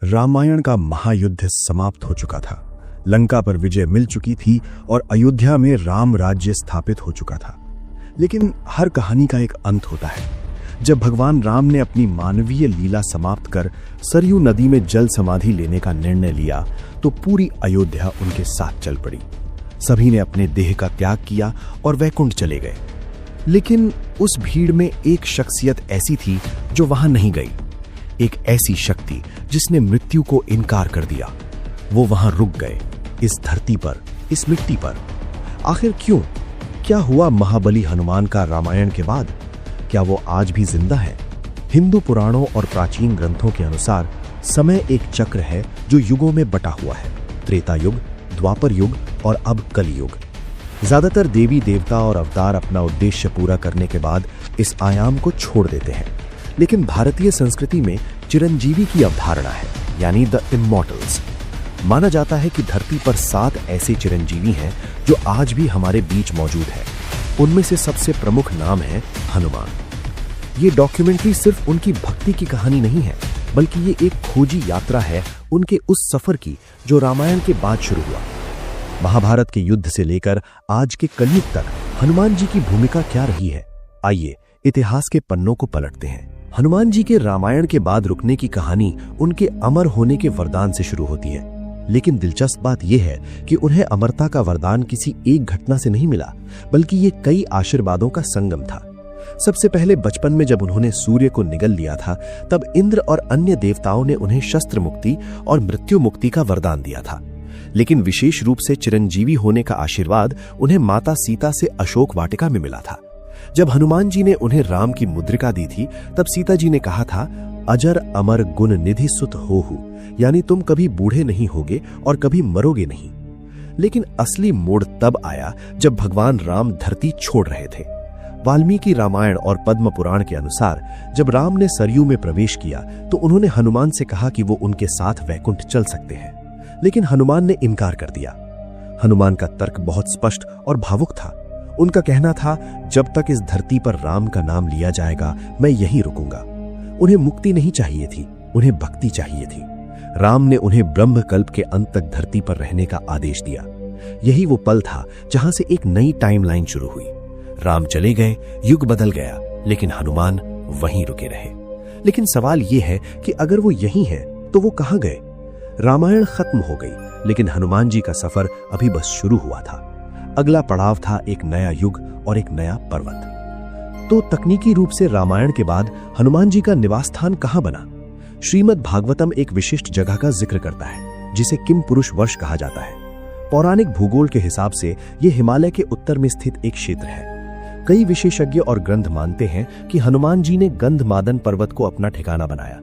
रामायण का महायुद्ध समाप्त हो चुका था। लंका पर विजय मिल चुकी थी और अयोध्या में राम राज्य स्थापित हो चुका था। लेकिन हर कहानी का एक अंत होता है। जब भगवान राम ने अपनी मानवीय लीला समाप्त कर सरयू नदी में जल समाधि लेने का निर्णय लिया तो पूरी अयोध्या उनके साथ चल पड़ी। सभी ने अपने देह का त्याग किया और वैकुंठ चले गए। लेकिन उस भीड़ में एक शख्सियत ऐसी थी जो वहां नहीं गई, एक ऐसी शक्ति जिसने मृत्यु को इनकार कर दिया। वो वहां रुक गए, इस धरती पर, इस मिट्टी पर। आखिर क्यों? क्या हुआ महाबली हनुमान का रामायण के बाद? क्या वो आज भी जिंदा है? हिंदू पुराणों और प्राचीन ग्रंथों के अनुसार समय एक चक्र है जो युगों में बटा हुआ है। त्रेता युग, द्वापर युग और अब कलयुग। ज्यादातर देवी देवता और अवतार अपना उद्देश्य पूरा करने के बाद इस आयाम को छोड़ देते हैं। लेकिन भारतीय संस्कृति में चिरंजीवी की अवधारणा है, यानी द इमॉर्टल्स। माना जाता है कि धरती पर 7 ऐसे चिरंजीवी हैं जो आज भी हमारे बीच मौजूद हैं। उनमें से सबसे प्रमुख नाम है हनुमान। ये डॉक्यूमेंट्री सिर्फ उनकी भक्ति की कहानी नहीं है, बल्कि ये एक खोजी यात्रा है उनके उस सफर की जो रामायण के बाद शुरू हुआ। महाभारत के युद्ध से लेकर आज के कलयुग तक हनुमान जी की भूमिका क्या रही है? आइए इतिहास के पन्नों को पलटते हैं। हनुमान जी के रामायण के बाद रुकने की कहानी उनके अमर होने के वरदान से शुरू होती है। लेकिन दिलचस्प बात यह है कि उन्हें अमरता का वरदान किसी एक घटना से नहीं मिला, बल्कि ये कई आशीर्वादों का संगम था। सबसे पहले बचपन में जब उन्होंने सूर्य को निगल लिया था, तब इंद्र और अन्य देवताओं ने उन्हें शस्त्र मुक्ति और मृत्यु मुक्ति का वरदान दिया था। लेकिन विशेष रूप से चिरंजीवी होने का आशीर्वाद उन्हें माता सीता से अशोक वाटिका में मिला था। जब हनुमान जी ने उन्हें राम की मुद्रिका दी थी, तब सीता जी ने कहा था, अजर अमर गुण निधि सुत होहु, यानी तुम कभी बूढ़े नहीं होगे और कभी मरोगे नहीं। लेकिन असली मोड़ तब आया जब भगवान राम धरती छोड़ रहे थे। वाल्मीकि रामायण और पद्म पुराण के अनुसार जब राम ने सरयू में प्रवेश किया तो उन्होंने हनुमान से कहा कि वो उनके साथ वैकुंठ चल सकते हैं। लेकिन हनुमान ने इनकार कर दिया। हनुमान का तर्क बहुत स्पष्ट और भावुक था। उनका कहना था, जब तक इस धरती पर राम का नाम लिया जाएगा मैं यहीं रुकूंगा। उन्हें मुक्ति नहीं चाहिए थी, उन्हें भक्ति चाहिए थी। राम ने उन्हें ब्रह्मकल्प के अंत तक धरती पर रहने का आदेश दिया। यही वो पल था जहां से एक नई टाइमलाइन शुरू हुई। राम चले गए, युग बदल गया, लेकिन हनुमान वहीं रुके रहे। लेकिन सवाल यह है कि अगर वो यहीं है तो वो कहां गए? रामायण खत्म हो गई, लेकिन हनुमान जी का सफर अभी बस शुरू हुआ था। अगला पड़ाव था एक नया युग और एक नया पर्वत। तो तकनीकी रूप से रामायण के बाद हनुमान जी का निवास स्थान कहां बना? श्रीमद् भागवतम एक विशिष्ट जगह का जिक्र करता है, जिसे किम पुरुष वर्ष कहा जाता है। पौराणिक भूगोल के हिसाब से यह हिमालय के उत्तर में स्थित एक क्षेत्र है। कई विशेषज्ञ और ग्रंथ मानते हैं कि हनुमान जी ने गंधमादन पर्वत को अपना ठिकाना बनाया।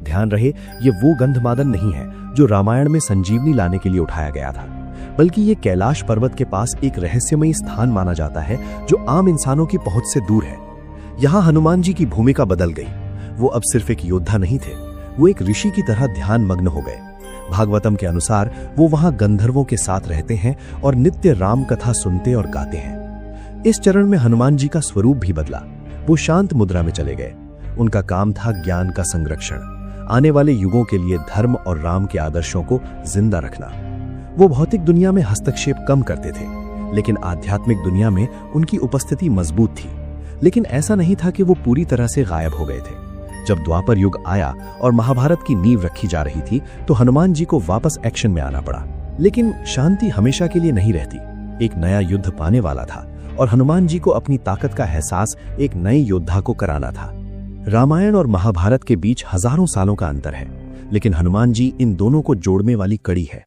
ध्यान रहे, ये वो गंधमादन नहीं है जो रामायण में संजीवनी लाने के लिए उठाया गया था, बल्कि ये कैलाश पर्वत के पास एक रहस्यमयी स्थान माना जाता है जो आम इंसानों की पहुंच से दूर है। यहां हनुमान जी की भूमिका बदल गई। वो अब सिर्फ एक योद्धा नहीं थे, वो एक ऋषि की तरह ध्यान मग्न हो गए। भागवतम के अनुसार वो वहां गंधर्वों के साथ रहते हैं और नित्य राम कथा सुनते और गाते हैं। इस चरण में हनुमान जी का स्वरूप भी बदला। वो शांत मुद्रा में चले गए। उनका काम था ज्ञान का संरक्षण, आने वाले युगों के लिए धर्म और राम के आदर्शों को जिंदा रखना। वो भौतिक दुनिया में हस्तक्षेप कम करते थे, लेकिन आध्यात्मिक दुनिया में उनकी उपस्थिति मजबूत थी। लेकिन ऐसा नहीं था कि वो पूरी तरह से गायब हो गए थे। जब द्वापर युग आया और महाभारत की नींव रखी जा रही थी, तो हनुमान जी को वापस एक्शन में आना पड़ा। लेकिन शांति हमेशा के लिए नहीं रहती। एक नया युद्ध पाने वाला था और हनुमान जी को अपनी ताकत का एहसास एक नए योद्धा को कराना था। रामायण और महाभारत के बीच हजारों सालों का अंतर है, लेकिन हनुमान जी इन दोनों को जोड़ने वाली कड़ी है।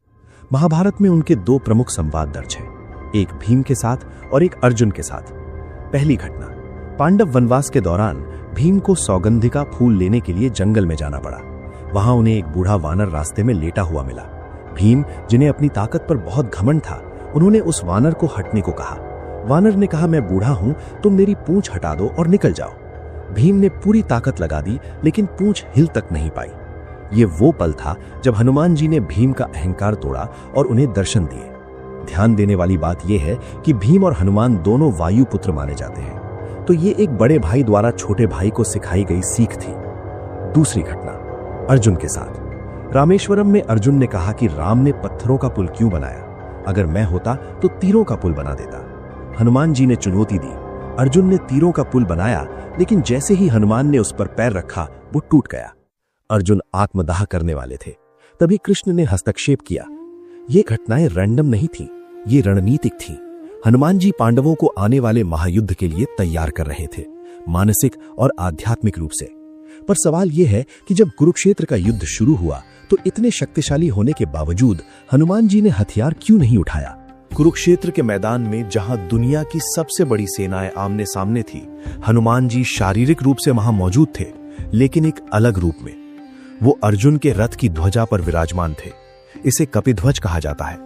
महाभारत में उनके 2 प्रमुख संवाद दर्ज हैं, एक भीम के साथ और एक अर्जुन के साथ। पहली घटना, पांडव वनवास के दौरान भीम को सौगंधिका फूल लेने के लिए जंगल में जाना पड़ा। वहां उन्हें एक बूढ़ा वानर रास्ते में लेटा हुआ मिला। भीम, जिन्हें अपनी ताकत पर बहुत घमंड था, उन्होंने उस वानर को हटने को कहा। वानर ने कहा, मैं बूढ़ा हूं, तुम मेरी पूंछ हटा दो और निकल जाओ। भीम ने पूरी ताकत लगा दी, लेकिन पूंछ हिल तक नहीं पाई। ये वो पल था जब हनुमान जी ने भीम का अहंकार तोड़ा और उन्हें दर्शन दिए। ध्यान देने वाली बात यह है कि भीम और हनुमान दोनों वायुपुत्र माने जाते हैं, तो ये एक बड़े भाई द्वारा छोटे भाई को सिखाई गई सीख थी। दूसरी घटना, अर्जुन के साथ। रामेश्वरम में अर्जुन ने कहा कि राम ने पत्थरों का पुल क्यों बनाया, अगर मैं होता तो तीरों का पुल बना देता। हनुमान जी ने चुनौती दी। अर्जुन ने तीरों का पुल बनाया, लेकिन जैसे ही हनुमान ने उस पर पैर रखा वो टूट गया। अर्जुन आत्मदाह करने वाले थे, तभी कृष्ण ने हस्तक्षेप किया। ये घटनाएं रैंडम नहीं थीं, ये रणनीतिक थीं। हनुमान जी पांडवों को आने वाले महायुद्ध के लिए तैयार कर रहे थे, मानसिक और आध्यात्मिक रूप से। पर सवाल यह है कि जब कुरुक्षेत्र का युद्ध शुरू हुआ तो इतने शक्तिशाली होने के बावजूद हनुमान जी ने हथियार क्यों नहीं उठाया? कुरुक्षेत्र के मैदान में जहां दुनिया की सबसे बड़ी सेनाएं आमने सामने थी, हनुमान जी शारीरिक रूप से वहां मौजूद थे, लेकिन एक अलग रूप में। वो अर्जुन के रथ की ध्वजा पर विराजमान थे। इसे कपिध्वज कहा जाता है।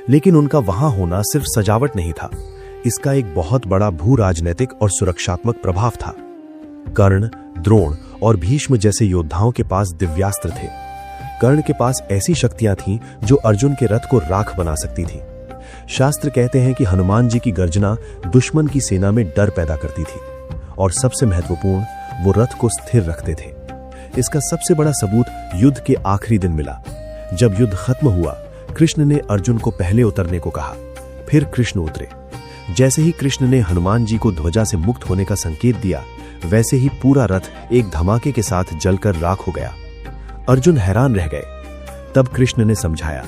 लेकिन उनका वहां होना सिर्फ सजावट नहीं था, इसका एक बहुत बड़ा भू राजनैतिक और सुरक्षात्मक प्रभाव था। कर्ण, द्रोण और भीष्म जैसे योद्धाओं के पास दिव्यास्त्र थे। कर्ण के पास ऐसी शक्तियां थीं जो अर्जुन के रथ को राख बना सकती थी। शास्त्र कहते हैं कि हनुमान जी की गर्जना दुश्मन की सेना में डर पैदा करती थी, और सबसे महत्वपूर्ण, वो रथ को स्थिर रखते थे। इसका सबसे बड़ा सबूत युद्ध के आखिरी दिन मिला। जब युद्ध खत्म हुआ, कृष्ण ने अर्जुन को पहले उतरने को कहा, फिर कृष्ण उतरे। जैसे ही कृष्ण ने हनुमान जी को ध्वजा से मुक्त होने का संकेत दिया, वैसे ही पूरा रथ एक धमाके के साथ जलकर राख हो गया। अर्जुन हैरान रह गए। तब कृष्ण ने समझाया,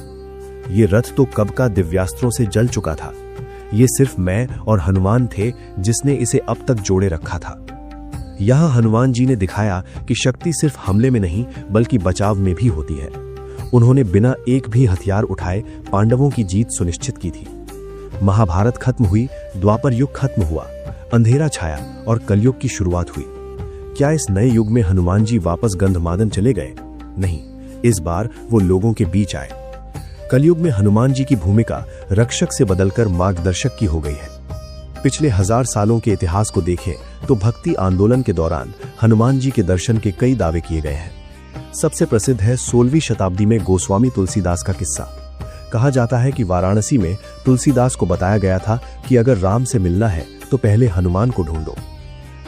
ये रथ तो कब का दिव्यास्त्रों से जल चुका था। ये सिर्फ मैं और हनुमान थे जिसने इसे अब तक जोड़े रखा था। यहां हनुमान जी ने दिखाया कि शक्ति सिर्फ हमले में नहीं बल्कि बचाव में भी होती है। उन्होंने बिना एक भी हथियार उठाए पांडवों की जीत सुनिश्चित की थी। महाभारत खत्म हुई, द्वापर युग खत्म हुआ, अंधेरा छाया और कलयुग की शुरुआत हुई। क्या इस नए युग में हनुमान जी वापस गंधमादन चले गए? नहीं, इस बार वो लोगों के बीच आए। कलयुग में हनुमान जी की भूमिका रक्षक से बदलकर मार्गदर्शक की हो गई है। पिछले 1000 सालों के इतिहास को देखें तो भक्ति आंदोलन के दौरान हनुमान जी के दर्शन के कई दावे किए गए हैं। सबसे प्रसिद्ध है 16वीं शताब्दी में गोस्वामी तुलसीदास का किस्सा। कहा जाता है कि वाराणसी में तुलसीदास को बताया गया था कि अगर राम से मिलना है तो पहले हनुमान को ढूंढो।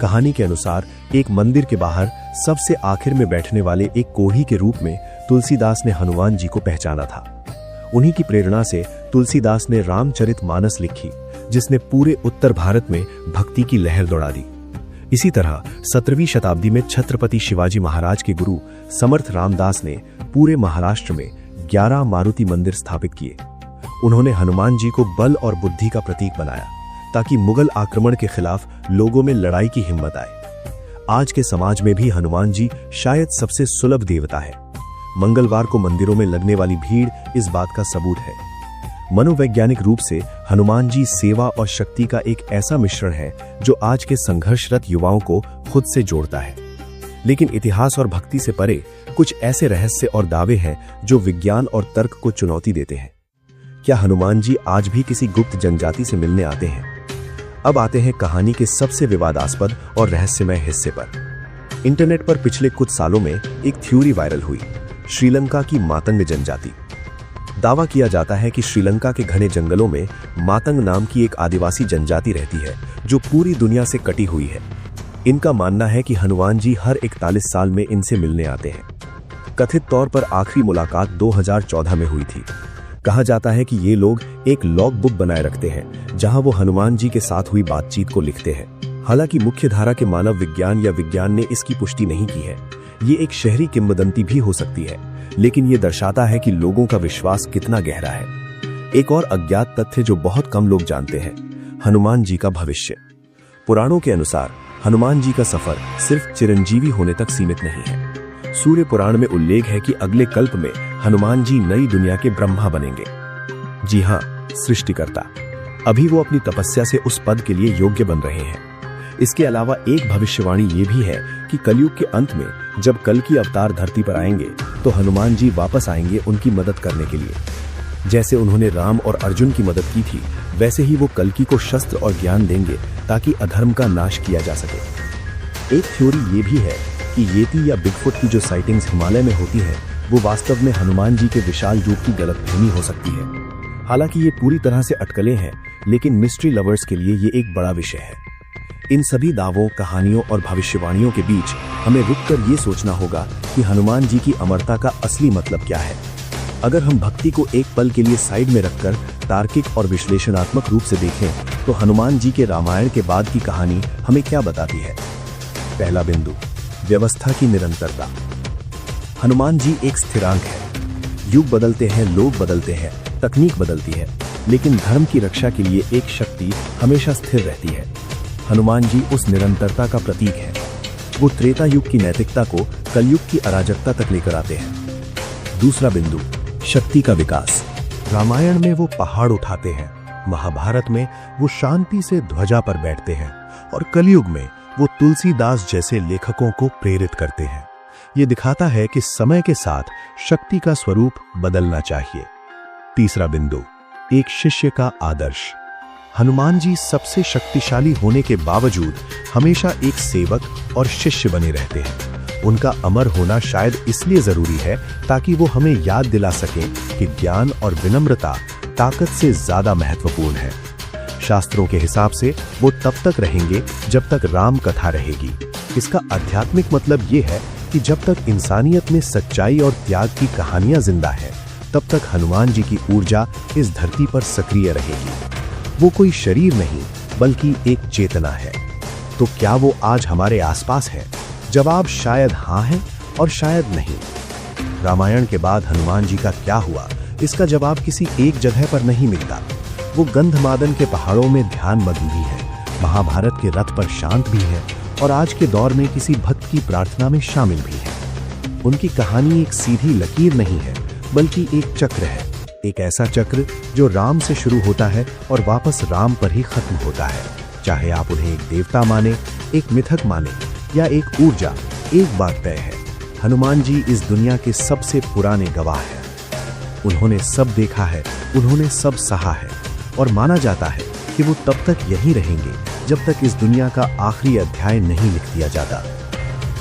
कहानी के अनुसार एक मंदिर के बाहर सबसे आखिर में बैठने वाले एक कोढ़ी के रूप में तुलसीदास ने हनुमान जी को पहचाना था। उन्हीं की प्रेरणा से तुलसीदास ने रामचरितमानस लिखी, जिसने पूरे उत्तर भारत में भक्ति की लहर दौड़ा दी। इसी तरह 17वीं शताब्दी में छत्रपति शिवाजी महाराज के गुरु समर्थ रामदास ने पूरे महाराष्ट्र में 11 मारुति मंदिर स्थापित किए। उन्होंने हनुमान जी को बल और बुद्धि का प्रतीक बनाया ताकि मुगल आक्रमण के खिलाफ लोगों में लड़ाई की हिम्मत आए। आज के समाज में भी हनुमान जी शायद सबसे सुलभ देवता है। मंगलवार को मंदिरों में लगने वाली भीड़ इस बात का सबूत है। मनोवैज्ञानिक रूप से हनुमान जी सेवा और शक्ति का एक ऐसा मिश्रण है जो आज के संघर्षरत युवाओं को खुद से जोड़ता है। लेकिन इतिहास और भक्ति से परे कुछ ऐसे रहस्य और दावे हैं जो विज्ञान और तर्क को चुनौती देते हैं। क्या हनुमान जी आज भी किसी गुप्त जनजाति से मिलने आते हैं? अब आते हैं कहानी के सबसे विवादास्पद और रहस्यमय हिस्से पर। इंटरनेट पर पिछले कुछ सालों में एक थ्योरी वायरल हुई, श्रीलंका की मातंग जनजाति। दावा किया जाता है कि श्रीलंका के घने जंगलों में मातंग नाम की एक आदिवासी जनजाति रहती है जो पूरी दुनिया से कटी हुई है। इनका मानना है कि हनुमान जी हर 41 साल में इनसे मिलने आते हैं। कथित तौर पर आखिरी मुलाकात 2014 में हुई थी। कहा जाता है कि ये लोग एक लॉग बुक बनाए रखते हैं जहां वो हनुमान जी के साथ हुई बातचीत को लिखते हैं। हालांकि मुख्यधारा के मानव विज्ञान या विज्ञान ने इसकी पुष्टि नहीं की है। ये एक शहरी किंवदंती भी हो सकती है, लेकिन ये दर्शाता है कि लोगों का विश्वास कितना गहरा है। एक और अज्ञात तथ्य जो बहुत कम लोग जानते हैं, हनुमान जी का भविष्य। पुराणों के अनुसार हनुमान जी का सफर सिर्फ चिरंजीवी होने तक सीमित नहीं है। सूर्य पुराण में उल्लेख है कि अगले कल्प में हनुमान जी नई दुनिया के ब्रह्मा बनेंगे। जी हाँ, सृष्टिकर्ता। अभी वो अपनी तपस्या से उस पद के लिए योग्य बन रहे हैं। इसके अलावा एक भविष्यवाणी ये भी है कि कलयुग के अंत में जब कल की अवतार धरती पर आएंगे तो हनुमान जी वापस आएंगे उनकी मदद करने के लिए। जैसे उन्होंने राम और अर्जुन की मदद की थी, वैसे ही वो कल्कि को शस्त्र और ज्ञान देंगे ताकि अधर्म का नाश किया जा सके। एक थ्योरी ये भी है कि येती या बिगफुट की जो साइटिंग्स हिमालय में होती हैं, वो वास्तव में हनुमान जी के विशाल रूप की गलतफहमी हो सकती है। हालांकि ये पूरी तरह से अटकलें हैं, लेकिन मिस्ट्री लवर्स के लिए ये एक बड़ा विषय है। इन सभी दावों, कहानियों और भविष्यवाणियों के बीच हमें रुककर ये सोचना होगा कि हनुमान जी की अमरता का असली मतलब क्या है। अगर हम भक्ति को एक पल के लिए साइड में रखकर तार्किक और विश्लेषणात्मक रूप से देखें तो हनुमान जी के रामायण के बाद की कहानी हमें क्या बताती है। पहला बिंदु, व्यवस्था की निरंतरता। हनुमान जी एक स्थिरांक है। युग बदलते हैं, लोग बदलते हैं, तकनीक बदलती है, लेकिन धर्म की रक्षा के लिए एक शक्ति हमेशा स्थिर रहती है। हनुमान जी उस निरंतरता का प्रतीक है। वो त्रेता युग की नैतिकता को कलयुग की अराजकता तक लेकर आते हैं। दूसरा बिंदु, शक्ति का विकास। रामायण में वो पहाड़ उठाते हैं, महाभारत में वो शांति से ध्वजा पर बैठते हैं और कलयुग में वो तुलसीदास जैसे लेखकों को प्रेरित करते हैं। ये दिखाता है कि समय के साथ शक्ति का स्वरूप बदलना चाहिए। तीसरा बिंदु, एक शिष्य का आदर्श। हनुमान जी सबसे शक्तिशाली होने के बावजूद हमेशा एक सेवक और शिष्य बने रहते हैं। उनका अमर होना शायद इसलिए जरूरी है ताकि वो हमें याद दिला सकें कि ज्ञान और विनम्रता ताकत से ज्यादा महत्वपूर्ण है। शास्त्रों के हिसाब से वो तब तक रहेंगे जब तक राम कथा रहेगी। इसका आध्यात्मिक मतलब ये है कि जब तक इंसानियत में सच्चाई और त्याग की कहानियां जिंदा है, तब तक हनुमान जी की ऊर्जा इस धरती पर सक्रिय रहेगी। वो कोई शरीर नहीं बल्कि एक चेतना है। तो क्या वो आज हमारे आसपास है? जवाब शायद हाँ है और शायद नहीं। रामायण के बाद हनुमान जी का क्या हुआ, इसका जवाब किसी एक जगह पर नहीं मिलता। वो गंधमादन के पहाड़ों में ध्यान मग्न भी है, महाभारत के रथ पर शांत भी है और आज के दौर में किसी भक्त की प्रार्थना में शामिल भी है। उनकी कहानी एक सीधी लकीर नहीं है बल्कि एक चक्र है। एक ऐसा चक्र जो राम से शुरू होता है और वापस राम पर ही खत्म होता है। चाहे आप उन्हें एक देवता माने, एक मिथक माने या एक ऊर्जा, एक बात तय है, हनुमान जी इस दुनिया के सबसे पुराने गवाह हैं। उन्होंने सब देखा है, उन्होंने सब सहा है और माना जाता है कि वो तब तक यहीं रहेंगे जब तक इस दुनिया का आखिरी अध्याय नहीं लिख दिया जाता।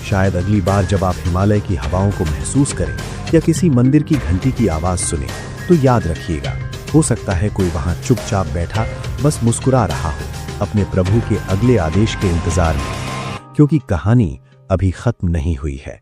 शायद अगली बार जब आप हिमालय की हवाओं को महसूस करें या किसी मंदिर की घंटी की आवाज सुने तो याद रखिएगा, हो सकता है कोई वहां चुपचाप बैठा बस मुस्कुरा रहा हो, अपने प्रभु के अगले आदेश के इंतजार में, क्योंकि कहानी अभी खत्म नहीं हुई है।